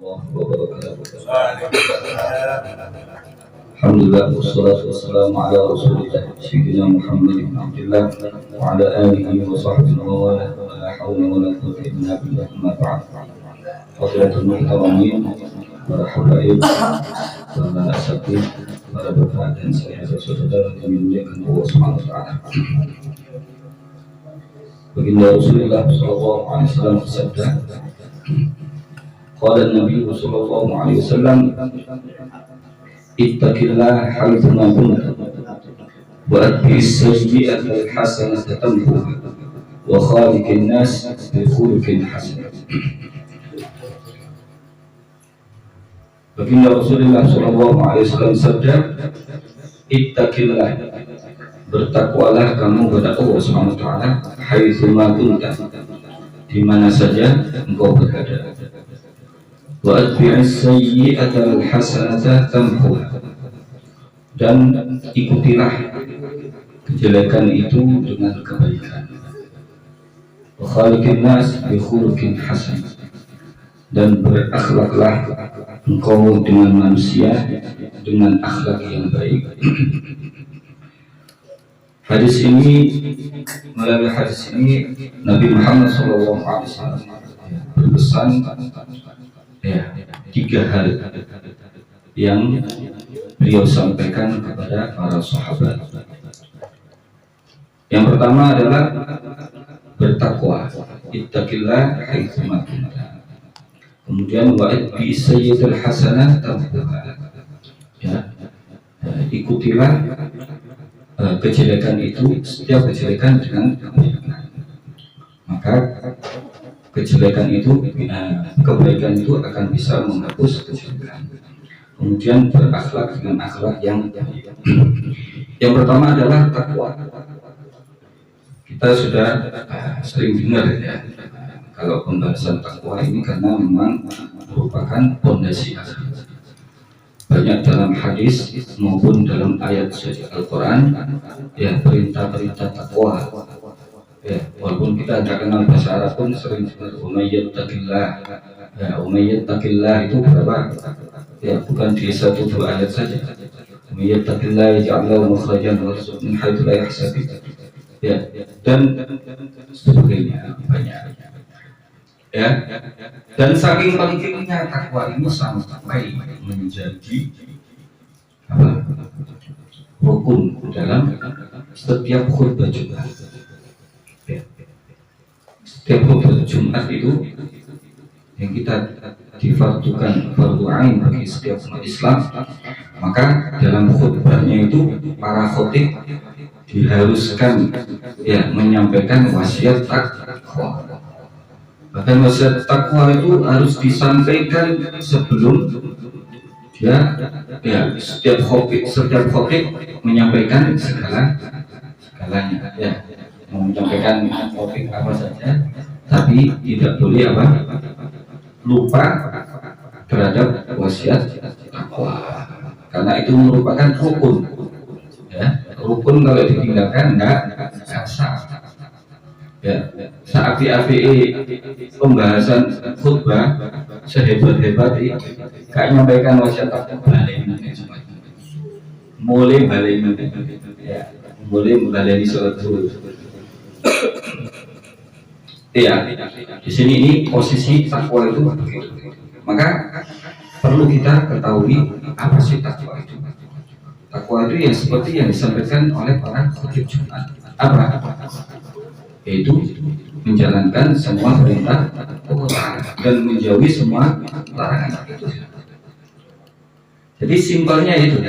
warahmatullahi wabarakatuh. Alhamdulillah wassalatu wassalamu ala Rasulillah sayyidina Muhammad bin Abdullah wa ala alihi wa sahbihi wa la hawla wa la quwwata illa billah amma ba'd. Fadilatul muhtaramin, para habaib, para asatidz, para bapak dan saudara-saudara yang dimuliakan Allah Subhanahu wa taala. Baginda Rasulullah sallallahu alaihi wasallam bersabda, qala an-nabi sallallahu alaihi wasallam, ittaqillah haitsu ma kunta wa atbi'is sayyi'ata al-hasanata tamhuha wa khaliqin nas bi khuluqin hasan. Baginda Rasulullah sallallahu alaihi wasallam sabda, ittaqillah, bertakwalah kamu kepada Allah Subhanahu wa taala haitsu ma kunta, di mana saja engkau berada. Wa atbi'is sayyi'ata al-hasanata tamhuha, dan ikutilah kejelekan itu dengan kebaikan. Wa khaliqin nas bi khuluqin hasan, dan berakhlaklah engkau dengan manusia dengan akhlak yang baik. Melalui hadis ini Nabi Muhammad SAW berpesan tiga hal yang beliau sampaikan kepada para sahabat. Yang pertama adalah bertakwa, ittaqillah haitsu ma kunta. Kemudian wa'atbi'is sayyi'atal hasanah tamhuha, ikutilah kejelekan itu, setiap kejelekan dengan kebaikan, maka kejelekan itu, kebaikan itu akan bisa menghapus kejelekan. Kemudian berakhlak dengan akhlak yang baik. Yang pertama adalah takwa. Kita sudah sering dengar ya, kalau pembahasan takwa ini, karena memang merupakan pondasi asli. Banyak dalam hadis maupun dalam ayat suci Al-Quran perintah-perintah takwa. Walaupun kita tidak kenal bahasa Arab pun sering dengar umayyattaqillah. Umayyattaqillah itu berapa? Bukan di satu dua ayat saja. Umayyattaqillah yaj'al lahu makhrajan wa yarzuqhu min haitsu la yahtasib. Dan sebagainya banyak. Dan saking pentingnya takwa ini sampai menjadi rukun dalam setiap khutbah Jumat. Setiap khutbah Jumat itu yang kita difardukan fardu ain bagi setiap umat Islam, maka dalam khutbahnya itu para khatib diharuskan menyampaikan wasiat takwa. Bahkan wasiat takwa itu harus disampaikan sebelum setiap khotib menyampaikan segalanya, menyampaikan topik apa saja, tapi tidak boleh lupa terhadap wasiat takwa, karena itu merupakan rukun. Rukun kalau ditinggalkan enggak sah. Seapi-api pembahasan khutbah sehebat-hebat gak nyampaikan wasiat takwa, mulai baleni sholat zuhur. Di sini ini posisi takwa itu begitu. Maka perlu kita ketahui apa sih takwa itu. Takwa itu yang seperti yang disampaikan oleh para khatib Jumat. Apa? Yaitu menjalankan semua perintah dan menjauhi semua larangan. Jadi simpelnya itu,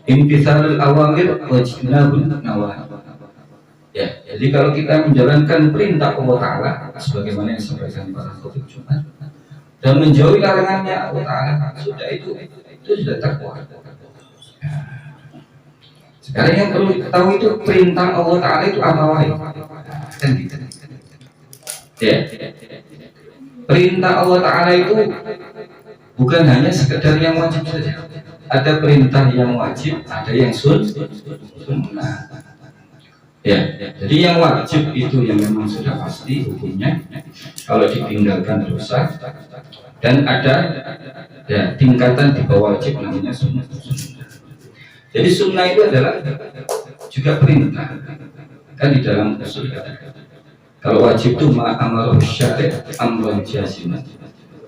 imtitsalul awamir wa ijtinabun nawahi. Jadi kalau kita menjalankan perintah Allah Ta'ala sebagaimana yang disampaikan para khatib Jumat dan menjauhi larangannya Allah Ta'ala, sudah itu sudah takwa. Sekarang yang perlu diketahui itu perintah Allah Ta'ala itu apa wae? Perintah Allah Ta'ala itu bukan hanya sekedar yang wajib saja. Ada perintah yang wajib, ada yang sunnah. Jadi yang wajib itu yang memang sudah pasti hukumnya, kalau ditinggalkan dosa. dan ada ya tingkatan di bawah wajib namanya sunnah. Jadi sunnah itu adalah juga perintah. Kan di dalam usul kalau wajib itu ma'amaruh syari' amran jaziman.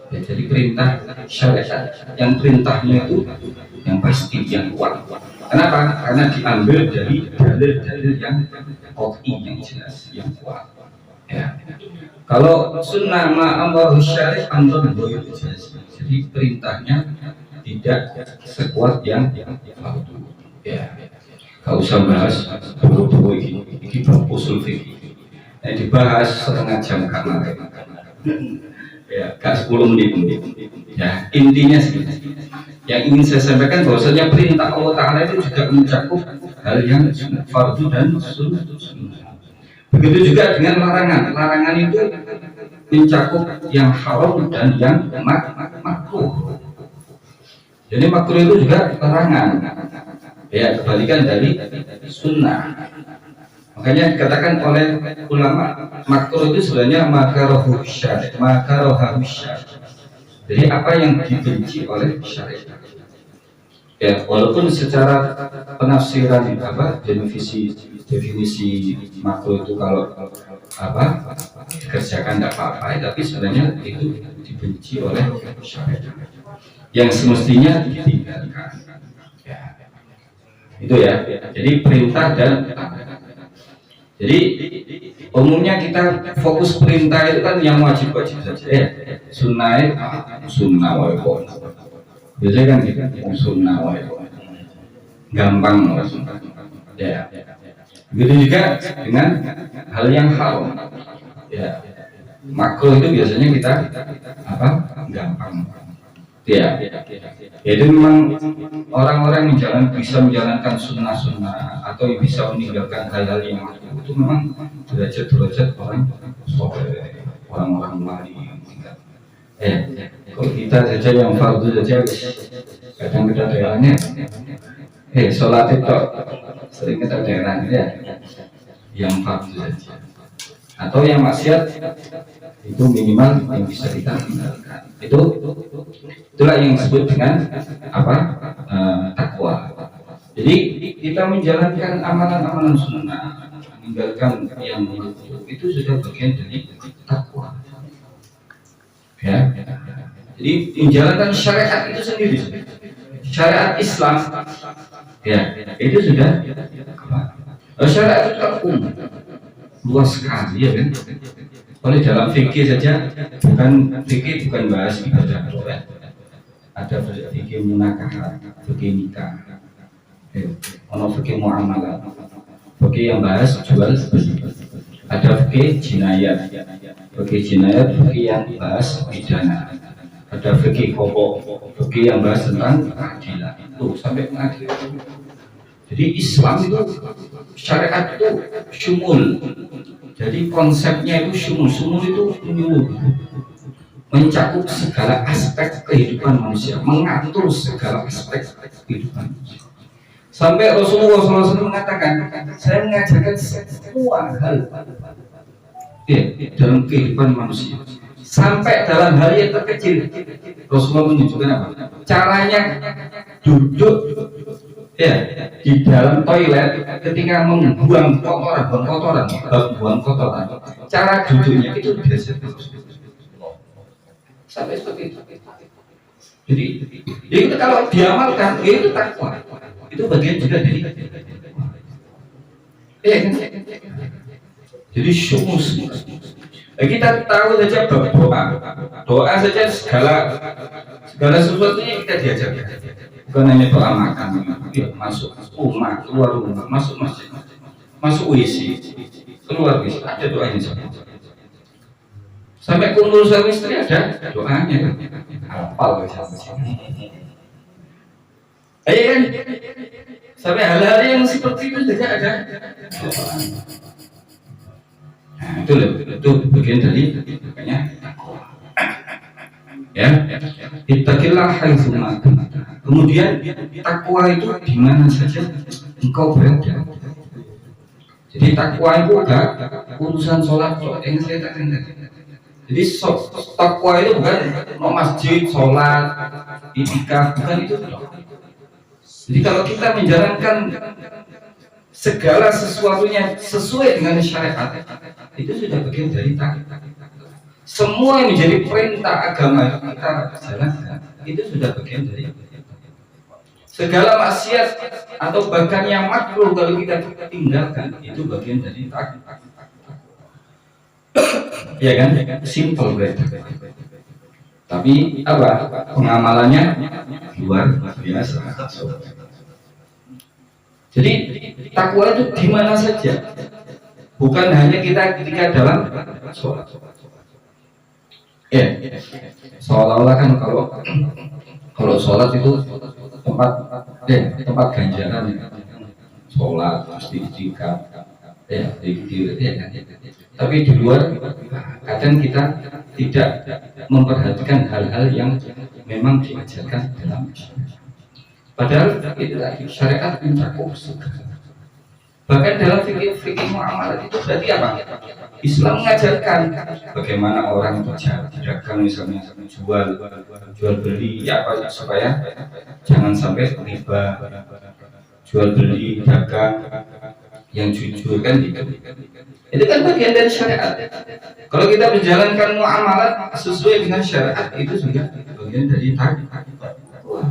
Ya, jadi perintah syariat yang perintahnya itu yang pasti, yang kuat. Kenapa? Karena diambil dari dalil-dalil yang qat'i, yang jelas, yang kuat. Ya. Kalau sunnah ma'amaruh syari' amran jaziman. Jadi perintahnya tidak sekuat yang fardu. Ya. Kalau usah bahas dulu ini usul fikih. Yang dibahas setengah jam karena ya, gak 10 menit. Ya, intinya sih. Yang ingin saya sampaikan bahwasanya perintah Allah Ta'ala itu juga mencakup hal yang fardu dan sunnah. Begitu juga dengan larangan. Larangan itu mencakup yang haram dan yang makruh. Jadi makruh itu juga larangan. Ya, kebalikan dari sunnah. Makanya dikatakan oleh ulama makruh itu sebenarnya makaruh syari', jadi apa yang dibenci oleh syariat. Ya, walaupun secara penafsiran definisi makruh itu kalau dikerjakan tidak apa-apa, tapi sebenarnya itu dibenci oleh syariat yang semestinya ditinggalkan. Ya. Itu ya. Jadi perintah dan jadi umumnya kita fokus perintah itu kan yang wajib-wajib saja ya. Sunnah wajib. Biasanya kan gitu, sunnah wajib. Gampang ya. Begitu juga dengan hal yang haram. Ya. Makruh itu biasanya kita gampang. Ya, itu memang orang-orang yang bisa menjalankan sunnah-sunnah atau bisa meninggalkan hal-hal yang itu memang derajat-derajat orang soleh, orang-orang wali. Kalau kita saja yang fardu saja kadang kita daerahnya, sholat itu sering kita daerahnya ya, yang fardu saja. Atau yang maksiat itu minimal yang bisa kita tinggalkan. Itulah yang disebut dengan takwa. Jadi kita menjalankan amalan-amalan sunnah, meninggalkan yang itu sudah bagian dari takwa. Ya. Jadi menjalankan syariat itu sendiri, syariat Islam, ya itu sudah syariat itu umum, luas sekali ya kan. Oleh dalam fikih saja bukan bahas ibadah ya. Ada fikih munakahat, fikih nikah, fikih muamalah, fikih yang bahas jual beli. Ada fikih jinayat, fikih yang bahas pidana. Ada fikih pokok, fikih yang bahas tentang keadilan. Tuh sampai pengadilan. Jadi Islam itu syariat itu syumul. Jadi konsepnya itu syumul itu menyeluruh, mencakup segala aspek kehidupan manusia, mengatur segala aspek kehidupan manusia. Sampai Rasulullah SAW mengatakan, saya mengajarkan semua hal dalam kehidupan manusia. Sampai dalam hal yang terkecil, Rasulullah menunjukkan apa? Caranya duduk di dalam toilet ketika membuang kotoran, cara duduknya itu biasa sampai seperti itu. Jadi itu kalau diamalkan, itu takwa. Itu bagian juga dari jadi syukur. Kita tahu saja doa saja segala sesuatunya kita diajarkan. Bukan hanya doa makan, masuk rumah, keluar rumah, masuk masjid, masuk WC, keluar WC, ada doanya semua. Sampai kumpul suami istri ada doanya. Hafal kan? Sampai hal-hal yang seperti itu juga ada. Nah, itu bagian dari makanya takwa. Ya, ittaqillah haitsu ma kunta. Kemudian takwa itu di mana saja engkau berada. Jadi takwa itu enggak urusan sholat yang saya katakan tadi. Jadi takwa itu bukan mau masjid, sholat, itikaf, bukan itu. Jadi kalau kita menjalankan segala sesuatunya sesuai dengan syariat, itu sudah bagian dari takwa. Semua yang menjadi perintah agama kita jalankan, itu sudah bagian dari segala maksiat atau bahkan yang makruh kalau kita tinggalkan, itu bagian dari takwa. Ya kan? Simple berarti. Tapi apa? Pengamalannya luar biasa. Jadi takwa itu di mana saja, bukan hanya kita ketika dalam sholat. Ya, seolah-olah kan kalau sholat itu tempat ganjaran, sholat mesti dicikap, tapi di luar kadang kita tidak memperhatikan hal-hal yang memang diajarkan dalam syariat. Padahal itu tadi syariat mencakup segala. Bahkan dalam fikih muamalah itu berarti apa? Islam mengajarkan bagaimana orang berdagang, misalnya jual beli, ya apa supaya jangan sampai riba, jual beli, dagang yang jujur kan gitu. Itu kan bagian dari syariat. Kalau kita menjalankan muamalah sesuai dengan syariat, itu sudah bagian dari takwa.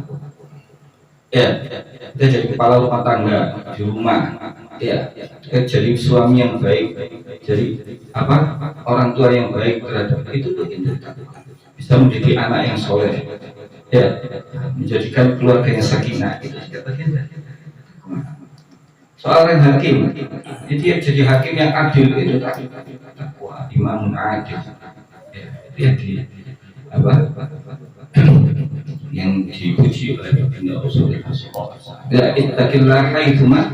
Ya, kita jadi kepala rumah tangga di rumah, ya, kita jadi suami yang baik, jadi apa, orang tua yang baik terhadap itu bagian dari takwa. Bisa mendidik anak yang soleh, ya, menjadikan keluarga yang sakinah, itu juga bagian dari takwa. Seorang hakim, dia jadi hakim yang adil, itu takwa, imamun adil, ya, dia apa? Yang dipuji oleh baginda Rasulullah SAW. Ya, ittaqillah haitsuma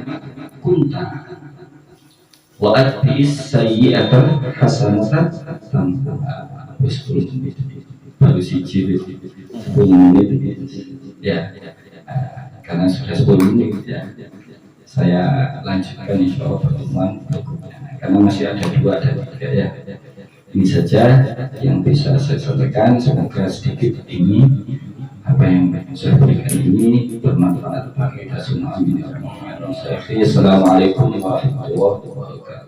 kunta wa atbi'is sayyi'ata hasanatan tamhuha. Baru siji menit ya, karena sudah 10 menit ya, saya lanjutkan insyaallah pertemuan berikutnya karena masih ada 2 dan 3 ya. Ini saja yang bisa saya sampaikan, semoga sedikit ini apa yang saya berikan ini bermanfaat bagi kita semua. Amin. Assalamualaikum warahmatullahi wabarakatuh.